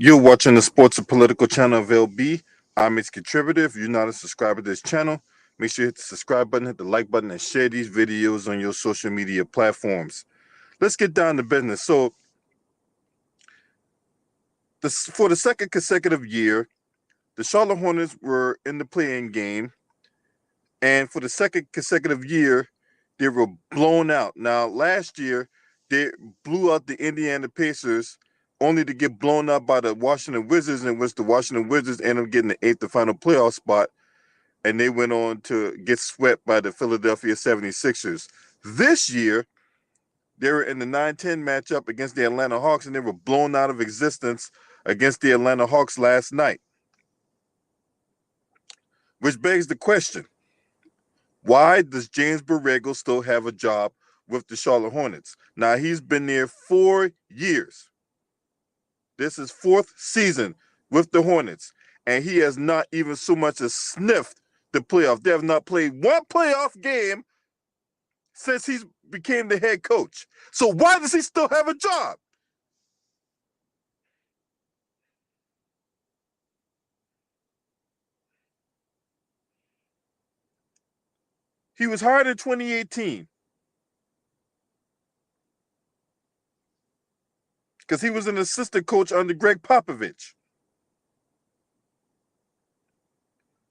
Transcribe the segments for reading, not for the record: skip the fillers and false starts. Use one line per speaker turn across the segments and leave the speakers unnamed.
You're watching the Sports and Political channel of LB. I'm its contributor. If you're not a subscriber to this channel, make sure you hit the subscribe button, hit the like button, and share these videos on your social media platforms. Let's get down to business. So, for the second consecutive year, the Charlotte Hornets were in the play-in game, and for the second consecutive year, they were blown out. Now, last year, they blew out the Indiana Pacers only to get blown out by the Washington Wizards, in which the Washington Wizards ended up getting the eighth and final playoff spot, and they went on to get swept by the Philadelphia 76ers. This year, they were in the 9-10 matchup against the Atlanta Hawks, and they were blown out of existence against the Atlanta Hawks last night. Which begs the question, why does James Borrego still have a job with the Charlotte Hornets? Now, he's been there 4 years. This is fourth season with the Hornets, and he has not even so much as sniffed the playoff. They have not played one playoff game since he became the head coach. So why does he still have a job? He was hired in 2018 because he was an assistant coach under Greg Popovich.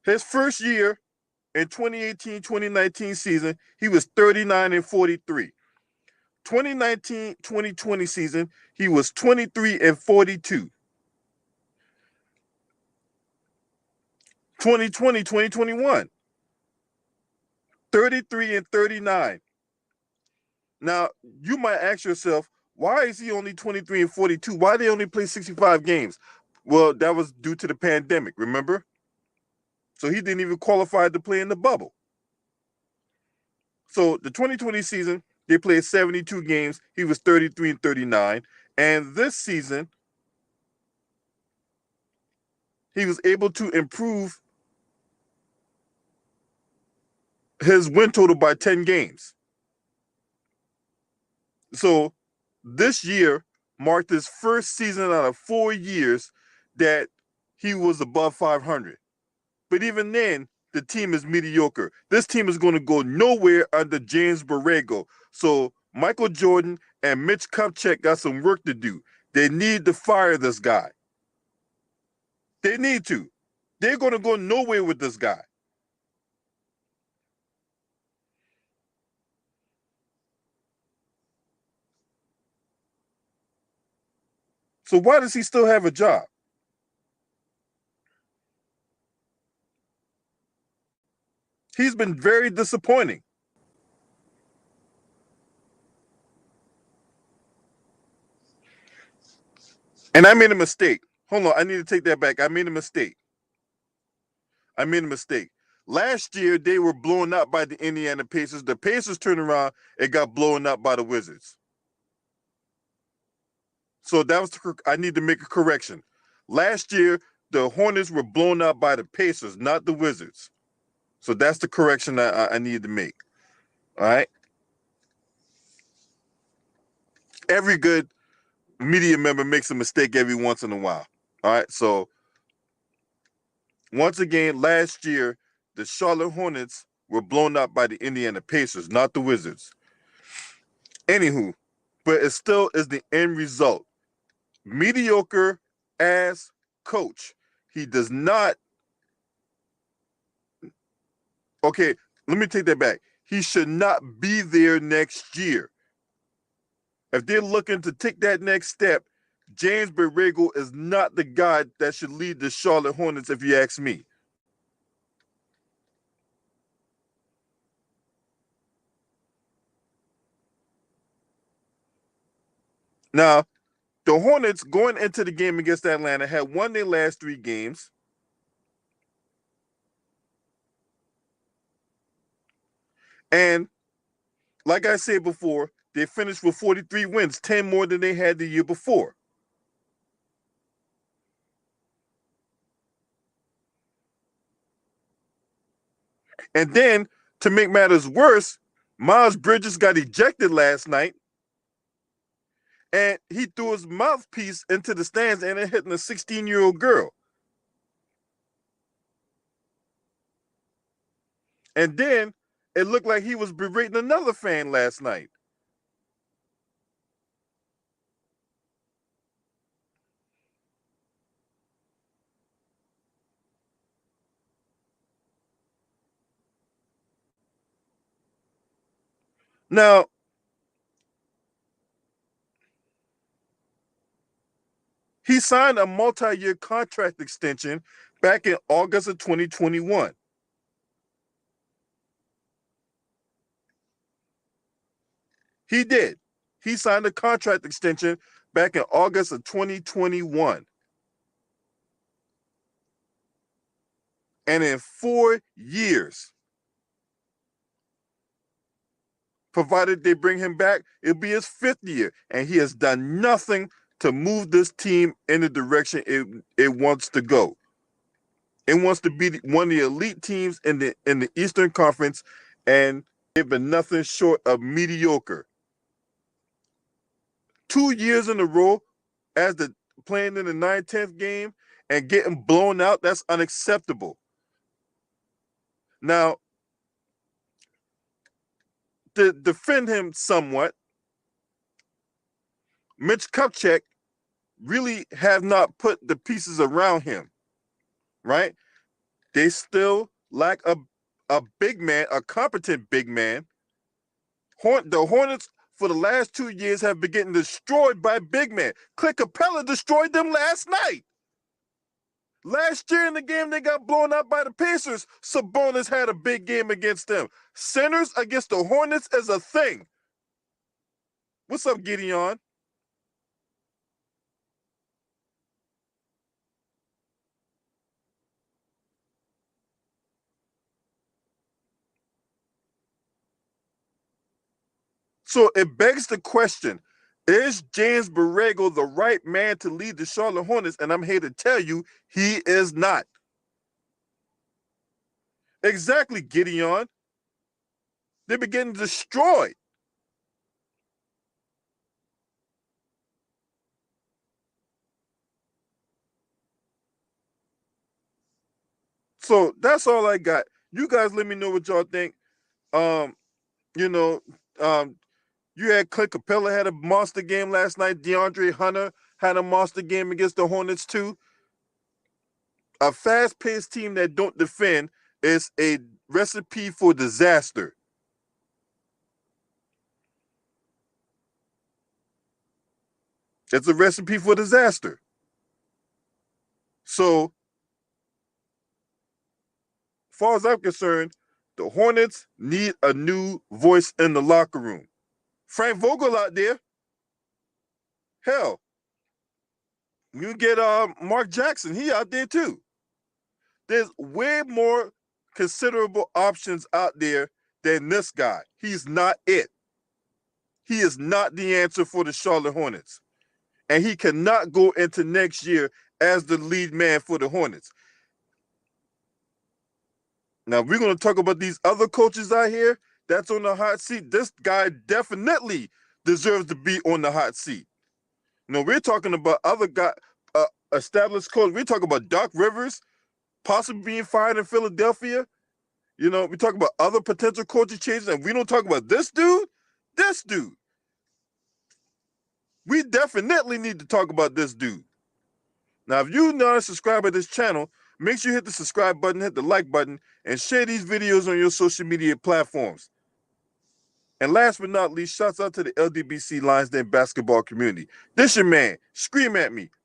His first year in 2018-2019 season, he was 39-43. 2019-2020 season, he was 23-42. 2020-2021, 33-39. Now, you might ask yourself, why is he only 23-42? Why they only play 65 games? Well, that was due to the pandemic, remember? So he didn't even qualify to play in the bubble. So the 2020 season, they played 72 games. He was 33-39. And this season, he was able to improve his win total by 10 games. So this year marked his first season out of 4 years that he was above 500. But even then, the team is mediocre. This team is going to go nowhere under James Borrego. So Michael Jordan and Mitch Kupchak got some work to do. They need to fire this guy. They need to. They're going to go nowhere with this guy. So why does he still have a job? He's been very disappointing. And I made a mistake. Hold on, I need to take that back. I made a mistake. Last year, they were blown up by the Indiana Pacers. The Pacers turned around and got blown up by the Wizards. So that was, I need to make a correction. Last year, the Hornets were blown up by the Pacers, not the Wizards. So that's the correction I need to make. All right. Every good media member makes a mistake every once in a while. All right. So once again, last year, the Charlotte Hornets were blown up by the Indiana Pacers, not the Wizards. Anywho, but it still is the end result. Mediocre ass coach. He does not. Okay, let me take that back. He should not be there next year. If they're looking to take that next step, James Borrego is not the guy that should lead the Charlotte Hornets, if you ask me. Now, the Hornets going into the game against Atlanta had won their last 3 games. And like I said before, they finished with 43 wins, 10 more than they had the year before. And then, to make matters worse, Miles Bridges got ejected last night. and he threw his mouthpiece into the stands and it hit a 16-year-old girl. And then it looked like he was berating another fan last night. Now, he signed a multi-year contract extension back in August of 2021. He did. He signed a contract extension back in August of 2021. And in 4 years, provided they bring him back, it'll be his 5th year. And he has done nothing to move this team in the direction it wants to go. It wants to be one of the elite teams in the Eastern Conference, and they've been nothing short of mediocre. 2 years in a row as the playing in the 9-10th game and getting blown out, that's unacceptable. Now, to defend him somewhat, Mitch Kupchak really have not put the pieces around him, right? They still lack a big man, a competent big man. The Hornets for the last 2 years have been getting destroyed by big men. Clint Capella destroyed them last night. Last year in the game, they got blown out by the Pacers. Sabonis had a big game against them. Centers against the Hornets is a thing. What's up, Gideon? So it begs the question, is James Borrego the right man to lead the Charlotte Hornets? And I'm here to tell you, he is not. Exactly, Gideon. They've been getting destroyed. So that's all I got. You guys let me know what y'all think. You know, you had Clint Capella had a monster game last night. DeAndre Hunter had a monster game against the Hornets too. A fast-paced team that don't defend is a recipe for disaster. It's a recipe for disaster. So, as far as I'm concerned, the Hornets need a new voice in the locker room. Frank Vogel out there. Hell, you get Mark Jackson. He out there too. There's way more considerable options out there than this guy. He's not it. He is not the answer for the Charlotte Hornets. And he cannot go into next year as the lead man for the Hornets. Now, we're going to talk about these other coaches out here that's on the hot seat. This guy definitely deserves to be on the hot seat. No, we're talking about other established coaches. We're talking about Doc Rivers possibly being fired in Philadelphia. You know, we talk about other potential coaching changes, and we don't talk about this dude. This dude. We definitely need to talk about this dude. Now, if you're not a subscriber to this channel, make sure you hit the subscribe button, hit the like button, and share these videos on your social media platforms. And last but not least, shouts out to the LDBC Lions Den basketball community. This your man. Scream at me.